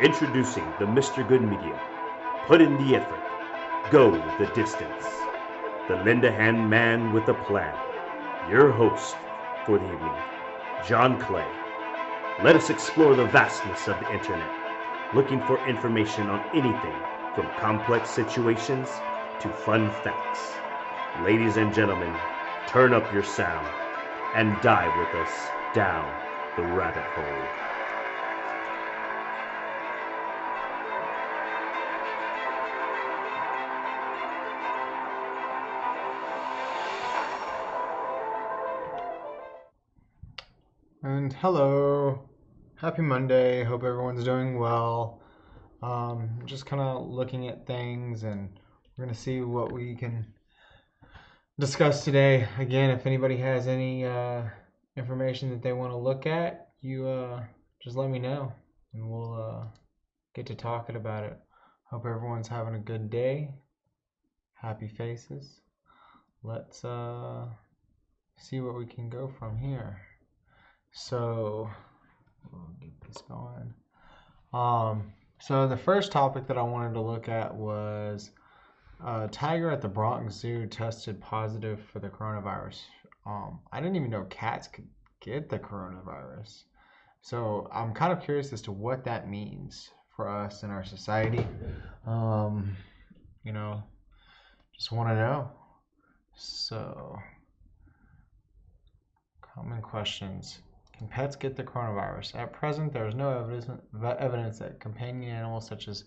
Introducing the Mr. Good Media. Put in the effort. Go the distance. The lend a hand man with a plan. Your host for the evening, John Clay. Let us explore the vastness of the internet, looking for information on anything from complex situations to fun facts. Ladies and gentlemen, turn up your sound and dive with us down the rabbit hole. And hello, happy Monday. Hope everyone's doing well. Just kind of looking at things, and we're gonna see what we can discuss today. Again, if anybody has any information that they want to look at, you just let me know, and we'll get to talking about it. Hope everyone's having a good day. Happy faces. Let's see where we can go from here. So we'll get this going. So the first topic that I wanted to look at was a tiger at the Bronx Zoo tested positive for the coronavirus. I didn't even know cats could get the coronavirus. So I'm kind of curious as to what that means for us in our society. Just want to know. So, common questions. Can pets get the coronavirus? At present, there is no evidence that companion animals such as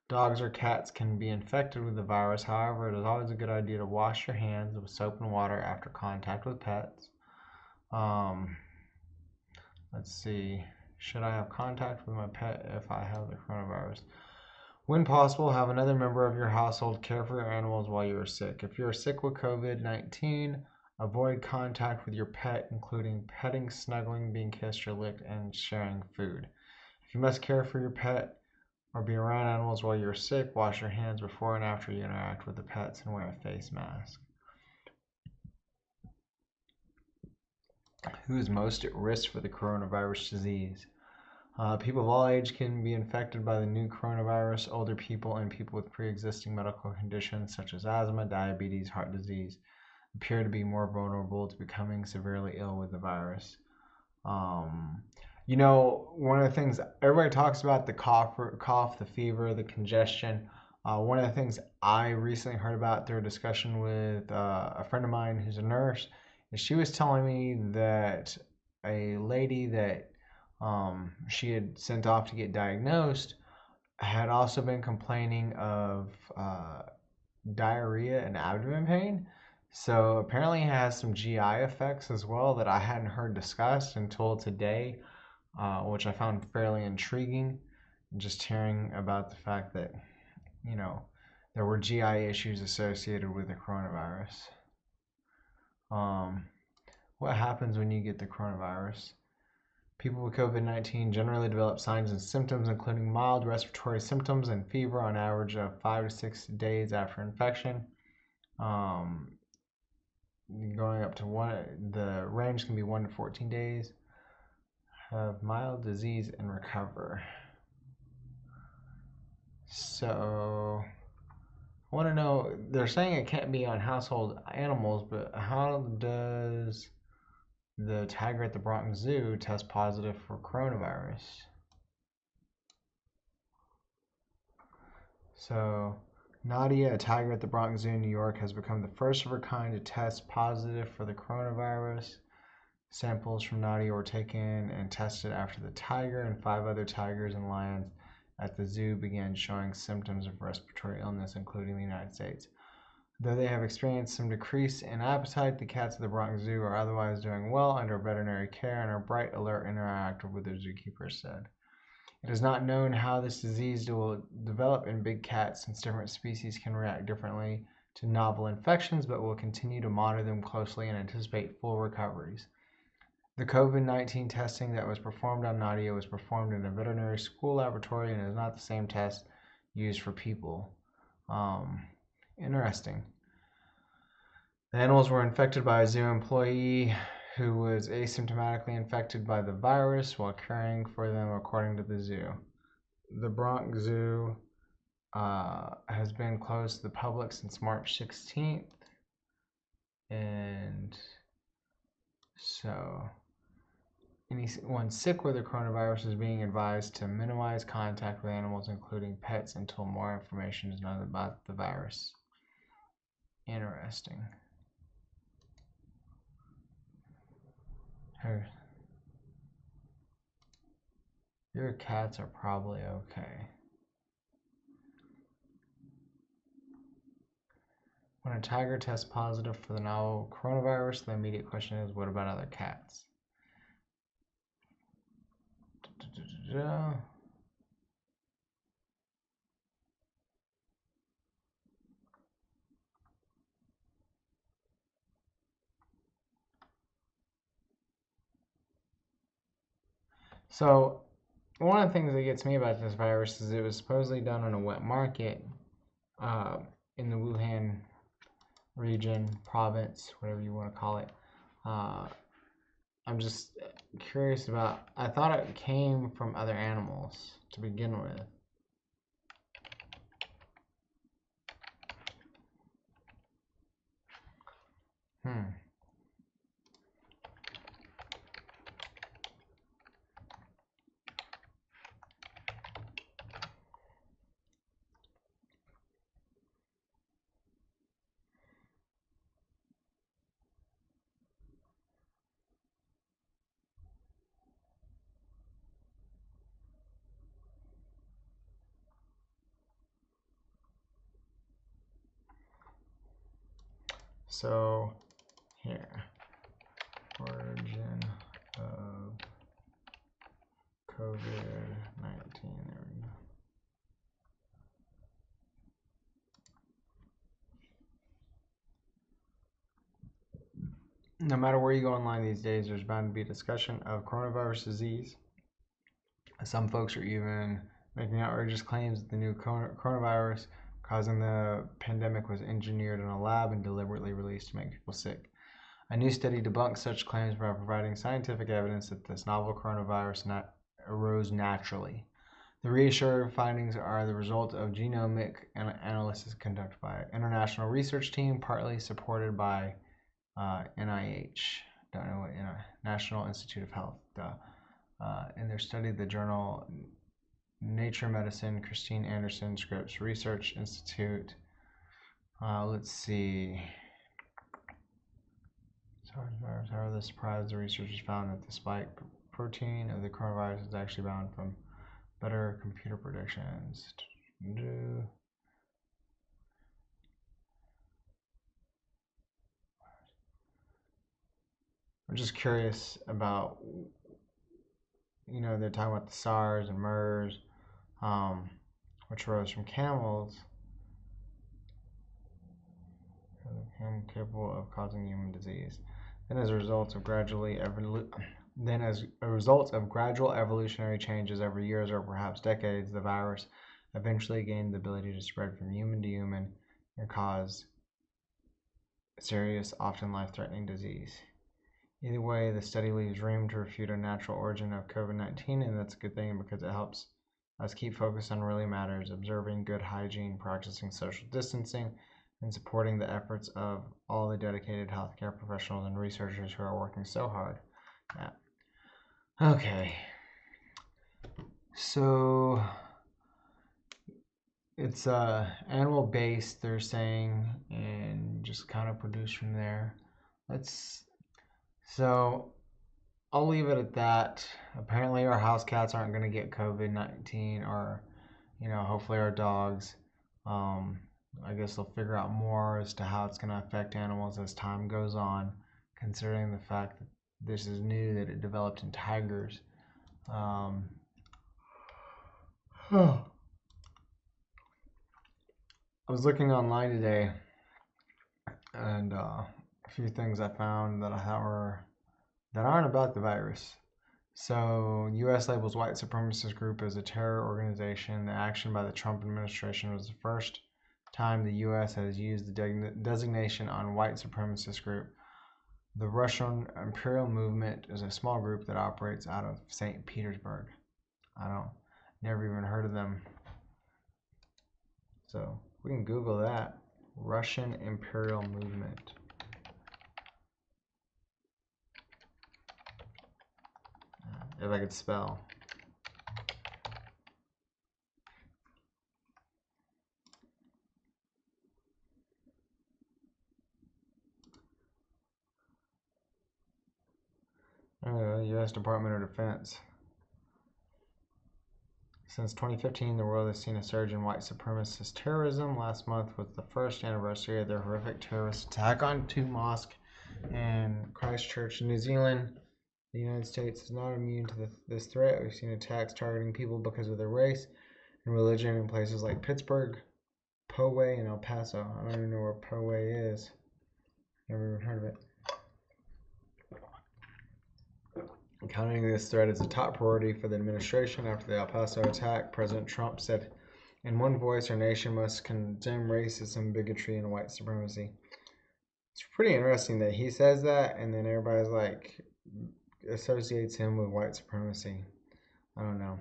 dogs or cats can be infected with the virus. However, it is always a good idea to wash your hands with soap and water after contact with pets. Let's see. Should I have contact with my pet if I have the coronavirus? When possible, have another member of your household care for your animals while you are sick. If you are sick with COVID-19, avoid contact with your pet, including petting, snuggling, being kissed or licked, and sharing food. If you must care for your pet or be around animals while you're sick, wash your hands before and after you interact with the pets and wear a face mask. Who is most at risk for the coronavirus disease? People of all age can be infected by the new coronavirus. Older people and people with pre-existing medical conditions such as asthma, diabetes, heart disease appear to be more vulnerable to becoming severely ill with the virus. One of the things everybody talks about, the cough, the fever, the congestion. One of the things I recently heard about through a discussion with a friend of mine who's a nurse is she was telling me that a lady that she had sent off to get diagnosed had also been complaining of diarrhea and abdomen pain. So apparently it has some GI effects as well that I hadn't heard discussed until today, which I found fairly intriguing. Just hearing about the fact that, there were GI issues associated with the coronavirus. What happens when you get the coronavirus? People with COVID-19 generally develop signs and symptoms, including mild respiratory symptoms and fever on average of 5 to 6 days after infection. Going up to the range can be 1 to 14 days. Have mild disease and recover. So, I want to know, they're saying it can't be on household animals, but how does the tiger at the Bronx Zoo test positive for coronavirus? So, Nadia, a tiger at the Bronx Zoo in New York, has become the first of her kind to test positive for the coronavirus. Samples from Nadia were taken and tested after the tiger and 5 other tigers and lions at the zoo began showing symptoms of respiratory illness, including the United States. Though they have experienced some decrease in appetite, the cats at the Bronx Zoo are otherwise doing well under veterinary care and are bright, alert, and interactive with their zookeeper said. It is not known how this disease will develop in big cats since different species can react differently to novel infections, but we'll continue to monitor them closely and anticipate full recoveries. The COVID-19 testing that was performed on Nadia was performed in a veterinary school laboratory and is not the same test used for people. Interesting. The animals were infected by a zoo employee who was asymptomatically infected by the virus while caring for them, according to the zoo. the Bronx Zoo has been closed to the public since March 16th. And so anyone sick with the coronavirus is being advised to minimize contact with animals, including pets, until more information is known about the virus. Interesting. Your cats are probably okay. When a tiger tests positive for the novel coronavirus, the immediate question is, what about other cats? So, one of the things that gets me about this virus is it was supposedly done on a wet market in the Wuhan region, province, whatever you want to call it. I'm just curious about, I thought it came from other animals to begin with. So, here, origin of COVID-19, there we go. No matter where you go online these days, there's bound to be a discussion of coronavirus disease. Some folks are even making outrageous claims that the new coronavirus causing the pandemic was engineered in a lab and deliberately released to make people sick. A new study debunks such claims by providing scientific evidence that this novel coronavirus arose naturally. The reassuring findings are the result of genomic analysis conducted by an international research team, partly supported by NIH, don't know what, National Institute of Health. In their study, the journal Nature Medicine, Christine Anderson Scripps Research Institute. Let's see. However, the surprise, the researchers found that the spike protein of the coronavirus is actually bound from better computer predictions. I'm just curious about, they're talking about the SARS and MERS, which arose from camels, capable of causing human disease. Then, as a result of gradual evolutionary changes over years or perhaps decades, the virus eventually gained the ability to spread from human to human and cause serious, often life-threatening disease. Either way, the study leaves room to refute a natural origin of COVID-19, and that's a good thing because it helps us keep focused on what really matters, observing good hygiene, practicing social distancing, and supporting the efforts of all the dedicated healthcare professionals and researchers who are working so hard. Yeah. Okay. So it's animal-based, they're saying, and just kind of produced from there. So I'll leave it at that. Apparently our house cats aren't going to get COVID-19, or, hopefully our dogs. I guess they'll figure out more as to how it's going to affect animals as time goes on, considering the fact that this is new, that it developed in tigers. I was looking online today, and a few things I found that I thought that aren't about the virus. So, U.S. labels white supremacist group as a terror organization. The action by the Trump administration was the first time the U.S. has used the designation on white supremacist group. The Russian Imperial Movement is a small group that operates out of St. Petersburg. Never even heard of them. So we can Google that. Russian Imperial Movement. If I could spell. U.S. Department of Defense. Since 2015, the world has seen a surge in white supremacist terrorism. Last month was the first anniversary of the horrific terrorist attack on two mosques in Christchurch, New Zealand. The United States is not immune to this threat. We've seen attacks targeting people because of their race and religion in places like Pittsburgh, Poway, and El Paso. I don't even know where Poway is. Never even heard of it. Countering this threat as a top priority for the administration after the El Paso attack, President Trump said, "In one voice, our nation must condemn racism, bigotry, and white supremacy." It's pretty interesting that he says that, and then everybody's like associates him with white supremacy. I don't know.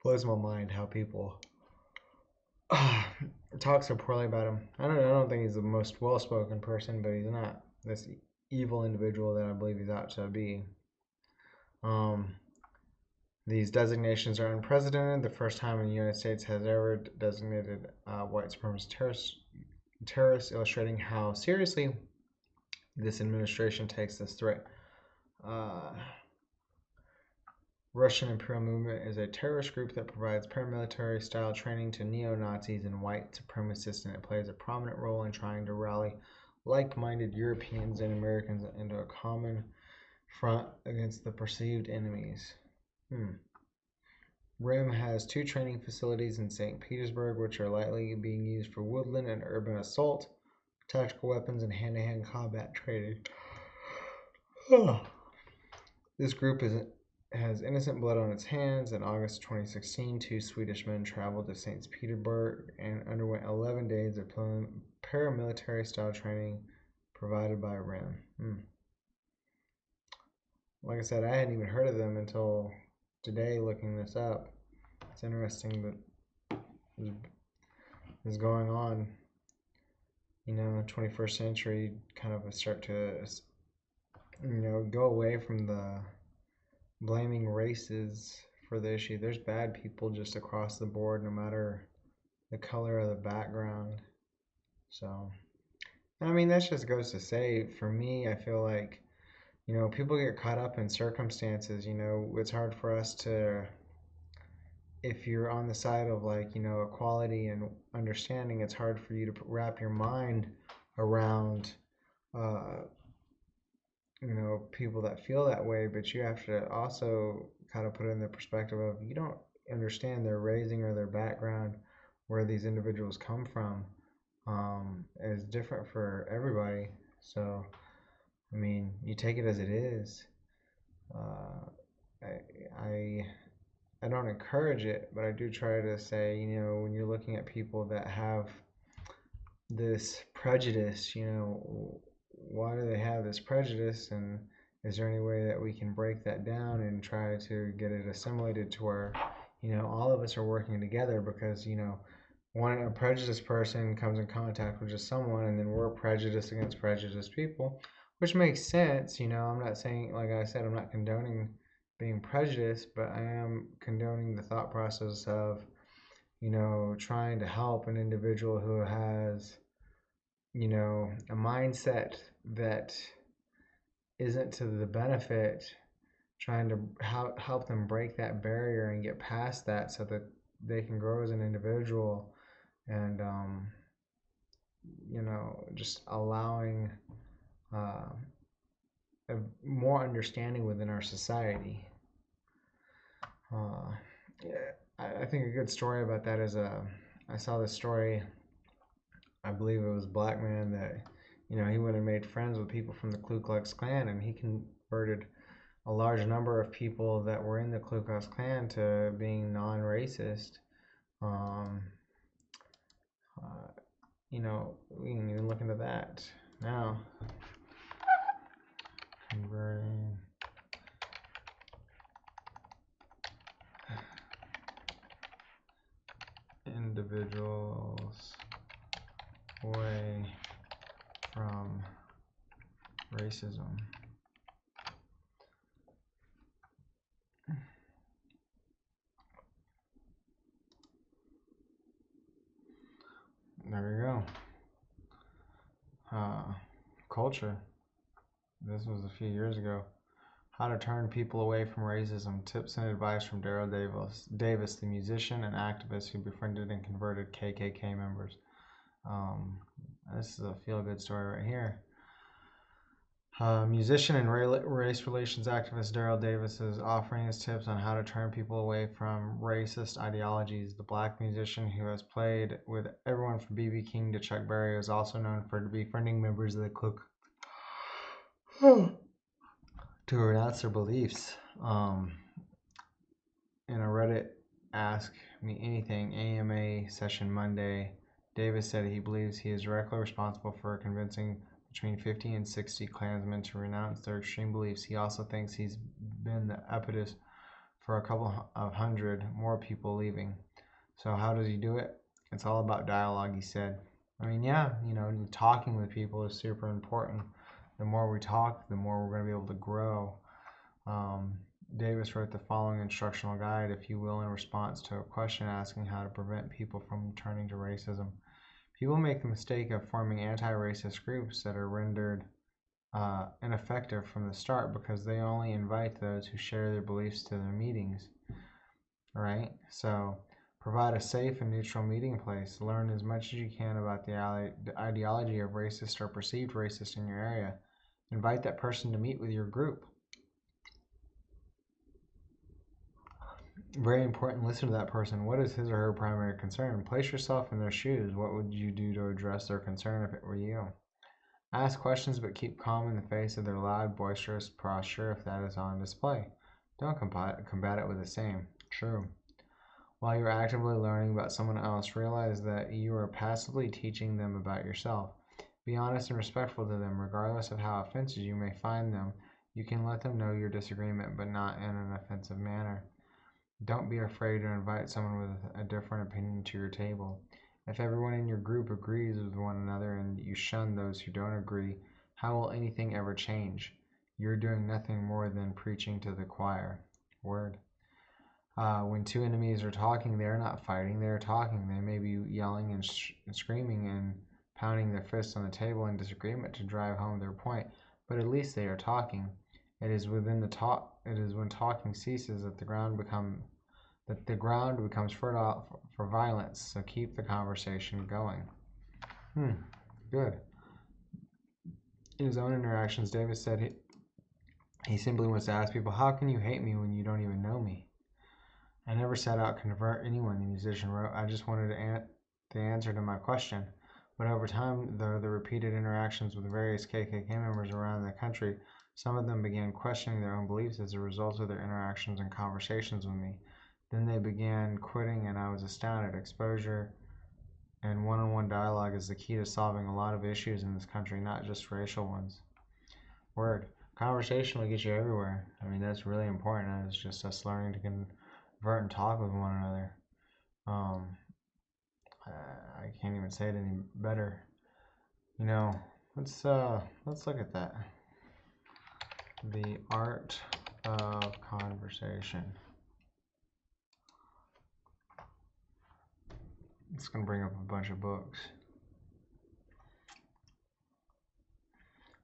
Blows my mind how people talk so poorly about him. I don't think he's the most well-spoken person, but he's not this evil individual that I believe he's out to be. These designations are unprecedented. The first time in the United States has ever designated white supremacist terrorists, illustrating how seriously this administration takes this threat. Russian Imperial Movement is a terrorist group that provides paramilitary style training to neo-Nazis and white supremacists, and it plays a prominent role in trying to rally like-minded Europeans and Americans into a common front against the perceived enemies. RIM has 2 training facilities in St. Petersburg, which are likely being used for woodland and urban assault, tactical weapons, and hand-to-hand combat training. This group has innocent blood on its hands. In August 2016, 2 Swedish men traveled to St. Petersburg and underwent 11 days of paramilitary-style training provided by RIM. Like I said, I hadn't even heard of them until today looking this up. It's interesting that is going on. 21st century kind of start to, go away from the blaming races for the issue. There's bad people just across the board, no matter the color of the background. So, that just goes to say, for me, I feel like, people get caught up in circumstances. It's hard for us to, if you're on the side of equality and understanding, it's hard for you to wrap your mind around people that feel that way, but you have to also kind of put it in the perspective of, you don't understand their raising or their background, where these individuals come from, is different for everybody. So, you take it as it is. I don't encourage it, but I do try to say, when you're looking at people that have this prejudice, why do they have this prejudice, and is there any way that we can break that down and try to get it assimilated to where, all of us are working together? Because, a prejudiced person comes in contact with just someone, and then we're prejudiced against prejudiced people, which makes sense. I'm not saying, like I said, I'm not condoning being prejudiced, but I am condoning the thought process of, trying to help an individual who has, a mindset that isn't to the benefit, trying to help them break that barrier and get past that so that they can grow as an individual, and just allowing more understanding within our society. I think a good story about that is I saw this story, I believe it was a black man that, he went and made friends with people from the Ku Klux Klan, and he converted a large number of people that were in the Ku Klux Klan to being non-racist. We can even look into that now. Converting individuals away from racism. There we go. Culture. This was a few years ago. How to turn people away from racism. Tips and advice from Daryl Davis, the musician and activist who befriended and converted KKK members. This is a feel-good story right here. Musician and race relations activist Daryl Davis is offering his tips on how to turn people away from racist ideologies. The black musician who has played with everyone from B.B. King to Chuck Berry is also known for befriending members of the Ku to renounce their beliefs. In a Reddit Ask Me Anything AMA session Monday, Davis said he believes he is directly responsible for convincing between 50 and 60 Klansmen to renounce their extreme beliefs. He also thinks he's been the impetus for a couple of hundred more people leaving. So how does he do it? It's all about dialogue, he said. I mean, yeah, talking with people is super important. The more we talk, the more we're going to be able to grow. Davis wrote the following instructional guide, if you will, in response to a question asking how to prevent people from turning to racism. People make the mistake of forming anti-racist groups that are rendered ineffective from the start because they only invite those who share their beliefs to their meetings. Right? So provide a safe and neutral meeting place. Learn as much as you can about the ideology of racist or perceived racist in your area. Invite that person to meet with your group. Very important, listen to that person. What is his or her primary concern? Place yourself in their shoes. What would you do to address their concern if it were you? Ask questions, but keep calm in the face of their loud, boisterous posture if that is on display. Don't combat it with the same. True. While you're actively learning about someone else, realize that you are passively teaching them about yourself. Be honest and respectful to them, regardless of how offensive you may find them. You can let them know your disagreement, but not in an offensive manner. Don't be afraid to invite someone with a different opinion to your table. If everyone in your group agrees with one another and you shun those who don't agree, how will anything ever change? You're doing nothing more than preaching to the choir. Word. When two enemies are talking, they're not fighting, they're talking. They may be yelling and screaming and pounding their fists on the table in disagreement to drive home their point, but at least they are talking. It is when talking ceases that the ground becomes fertile for violence. So keep the conversation going. Good. In his own interactions, Davis said he simply wants to ask people, how can you hate me when you don't even know me? I never set out to convert anyone, the musician wrote. I just wanted the answer to my question. But over time, though, the repeated interactions with various KKK members around the country, some of them began questioning their own beliefs as a result of their interactions and conversations with me. Then they began quitting, and I was astounded. Exposure and one-on-one dialogue is the key to solving a lot of issues in this country, not just racial ones. Word. Conversation will get you everywhere. I mean, that's really important. It's just us learning to convert and talk with one another. I can't even say it any better. Let's look at that. The art of conversation. It's going to bring up a bunch of books.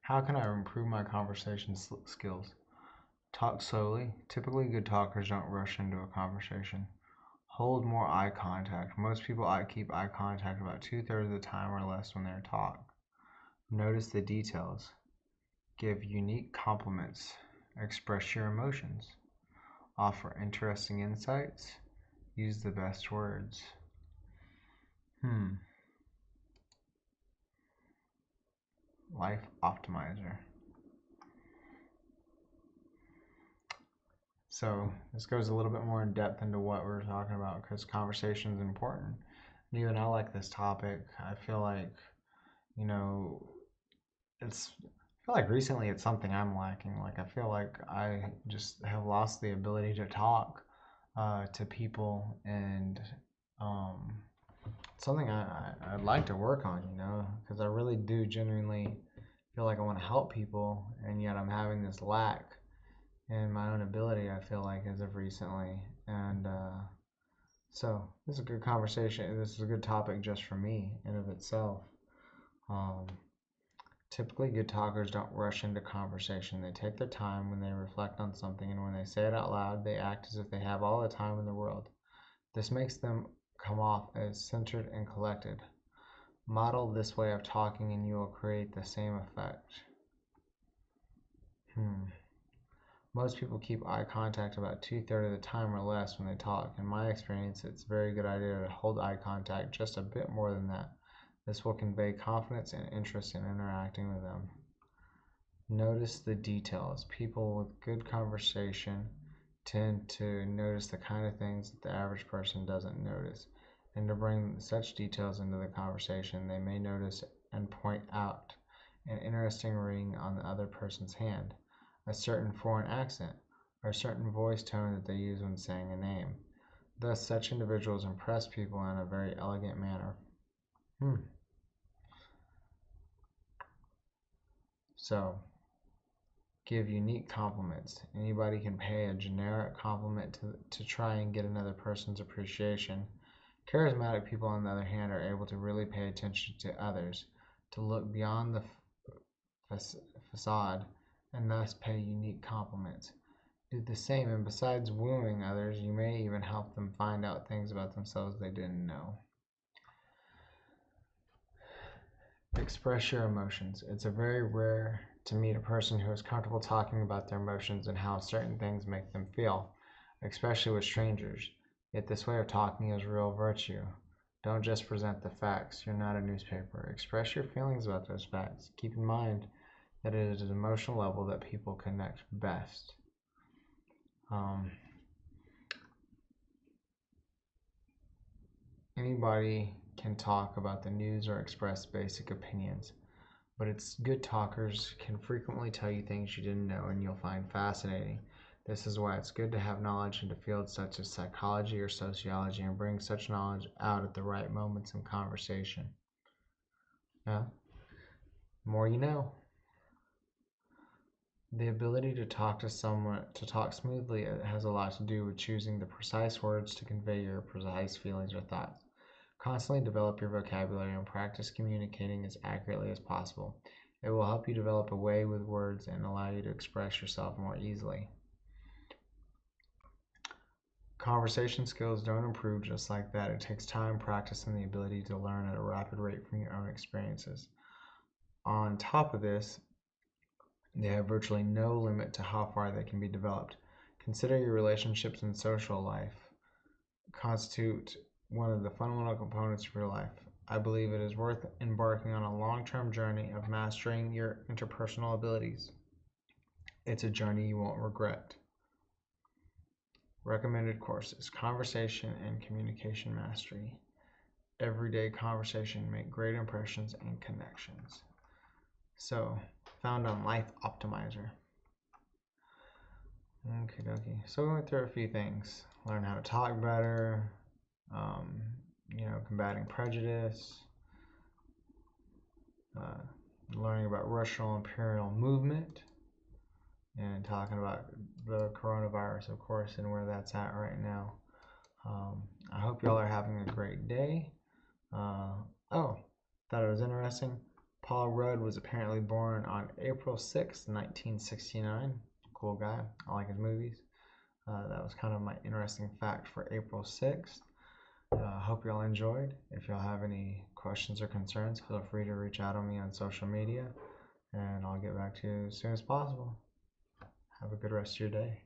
How can I improve my conversation skills? Talk slowly. Typically, good talkers don't rush into a conversation. Hold more eye contact. Most people keep eye contact about 2/3 of the time or less when they're talking. Notice the details. Give unique compliments. Express your emotions. Offer interesting insights. Use the best words. Life Optimizer. So this goes a little bit more in depth into what we're talking about because conversation is important. And even I like this topic. I feel like, recently it's something I'm lacking. Like I feel like I just have lost the ability to talk to people and something I'd like to work on, because I really do genuinely feel like I want to help people, and yet I'm having this lack in my own ability, I feel like, as of recently. And so this is a good conversation. This is a good topic just for me in of itself. Um, Typically, good talkers don't rush into conversation. They take their time when they reflect on something, and when they say it out loud, they act as if they have all the time in the world. This makes them come off as centered and collected. Model this way of talking, and you will create the same effect. Most people keep eye contact about 2/3 of the time or less when they talk. In my experience, it's a very good idea to hold eye contact just a bit more than that. This will convey confidence and interest in interacting with them. Notice the details. People with good conversation tend to notice the kind of things that the average person doesn't notice. And to bring such details into the conversation, they may notice and point out an interesting ring on the other person's hand, a certain foreign accent, or a certain voice tone that they use when saying a name. Thus, such individuals impress people in a very elegant manner. So, give unique compliments. Anybody can pay a generic compliment to try and get another person's appreciation. Charismatic people, on the other hand, are able to really pay attention to others, to look beyond the facade, and thus pay unique compliments. Do the same, and besides wooing others, you may even help them find out things about themselves they didn't know. Express your emotions. It's very rare to meet a person who is comfortable talking about their emotions and how certain things make them feel, especially with strangers. Yet this way of talking is real virtue. Don't just present the facts. You're not a newspaper. Express your feelings about those facts. Keep in mind that it is at an emotional level that people connect best. Anybody can talk about the news or express basic opinions, but it's good talkers can frequently tell you things you didn't know and you'll find fascinating. This is why it's good to have knowledge into fields such as psychology or sociology and bring such knowledge out at the right moments in conversation. Yeah, the more you know. The ability to talk smoothly has a lot to do with choosing the precise words to convey your precise feelings or thoughts. Constantly develop your vocabulary and practice communicating as accurately as possible. It will help you develop a way with words and allow you to express yourself more easily. Conversation skills don't improve just like that. It takes time, practice, and the ability to learn at a rapid rate from your own experiences. On top of this, they have virtually no limit to how far they can be developed. Consider your relationships and social life constitute one of the fundamental components of your life. I believe it is worth embarking on a long-term journey of mastering your interpersonal abilities. It's a journey you won't regret. Recommended courses: Conversation and Communication Mastery. Everyday conversation, make great impressions and connections. So, found on Life Optimizer. Okie dokie. So we went through a few things. Learn how to talk better, combating prejudice, learning about Russian Imperial Movement, and talking about the coronavirus, of course, and where that's at right now. I hope y'all are having a great day. Thought it was interesting. Paul Rudd was apparently born on April 6th, 1969. Cool guy. I like his movies. That was kind of my interesting fact for April 6th. Hope y'all enjoyed. If y'all have any questions or concerns, feel free to reach out to me on social media, and I'll get back to you as soon as possible. Have a good rest of your day.